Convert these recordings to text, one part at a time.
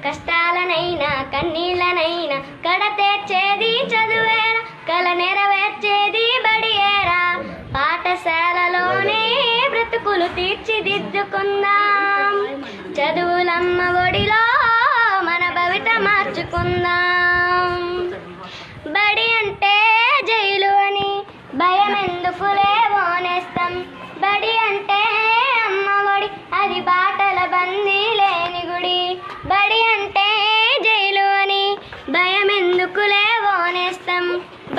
కష్టాలనైనా కన్నీళ్ళనైనా కడతేర్చేది చదువేరా, కల నెరవేర్చేది బడియేరా. పాఠశాలలోనే బ్రతుకులు తీర్చిదిద్దుకుందాం, చదువులమ్మ ఒడిలో మన భవిత మార్చుకుందాం. బడి అంటే జైలు అని భయమెందుకులే ఓనేస్తాం, బడి అంటే అమ్మ ఒడి అది బాటల బందీ లేని గుడి. బడి అంటే జైలు అని భయమెందుకులే ఓనేస్తాం,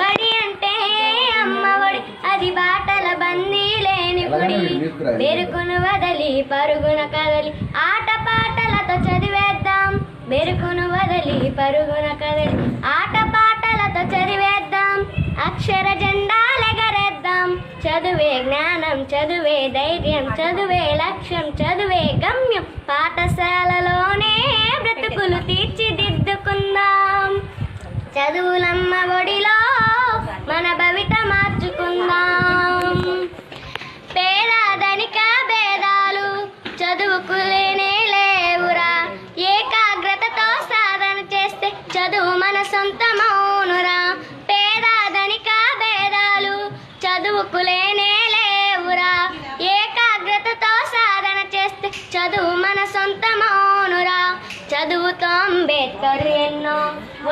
బడి అంటే అమ్మ ఒడి అది బాటల బందీ లేని గుడి. బెరుకును వదలి పరుగున కదలి ఆటపాటలతో చదివేద్దాం, బెరుకును వదలి పరుగున కదలి ఆటపాటలతో చదివేద్దాం. అక్షర జెండాలెగరేద్దాం, చదువే జ్ఞానం, చదువే ధైర్యం, చదువే లక్ష్యం, చదువే గమ్యం. పాఠశాలలోనే బ్రతుకులు తీర్చిదిద్దుకుందాం, చదువులమ్మ ఒడిలో మన భవిత మార్చుకుందాం. పేదధనిక భేదాలు చదువుకు లేనే లేవురా, ఏకాగ్రతతో సాధన చేస్తే చదువు మన సొంతమౌనురా. పేదధనిక భేదాలు చదువుకు లేనే లేవురా, ఏకాగ్రతతో సాధన చేస్తే చదువు మన సొంతమౌనురా. చదువుతో అంబేద్కర్ ఎన్నో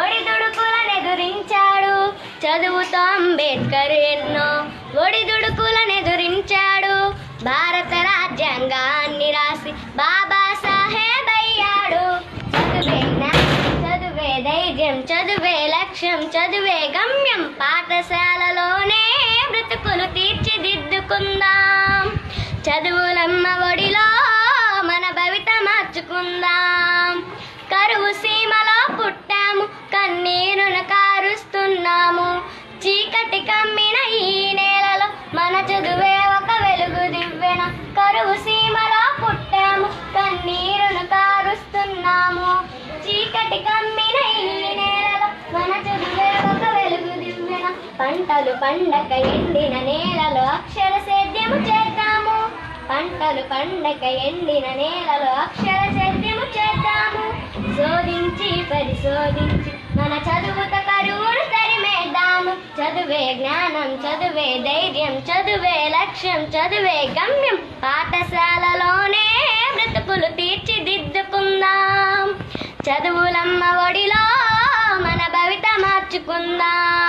ఒడిదుడుకులను ఎదురించాడు, చదువుతో అంబేద్కర్ ఎన్నో ఒడిదుడుకులను ఎదురించాడు. భారత రాజ్యాంగాన్ని రాసి బాబాసాహెబ్ అయ్యాడు. చదువే జ్ఞానం, చదువే ధైర్యం, చదువే లక్ష్యం, చదువే గమ్యం. పాఠశాలలోనే బ్రతుకులు తీర్చిదిద్దుకుందాం, చదువులమ్మ ఒడిలో మన భవిత మార్చుకుందాం. కరువు సీమలో పుట్టాము, కన్నీరును కారుస్తున్నాము, చీకటి కమ్మిన ఈ నేలలో మన చదువే ఒక వెలుగు దివ్వెన. కరువు సీమలో పుట్టాము, కన్నీరును కారుస్తున్నాము, చీకటి కమ్మిన ఈ నేలలో మన చదువే ఒక వెలుగు దివ్వెన. పంటలు పండక ఎండిన నేలలో అక్షర సేద్యము చేద్దాము, పంటలు పండక ఎండిన నేలలో అక్షర సేద్యము చేద్దాము. శోధించి పరిశోధించి మన చదువుత కరువును తరిమేద్దాము. చదువే జ్ఞానం, చదువే ధైర్యం, చదువే లక్ష్యం, చదువే గమ్యం. పాఠశాలలోనే బ్రతుకులు తీర్చిదిద్దుకుందాం, చదువులమ్మ ఒడిలో మన భవిత మార్చుకుందాం.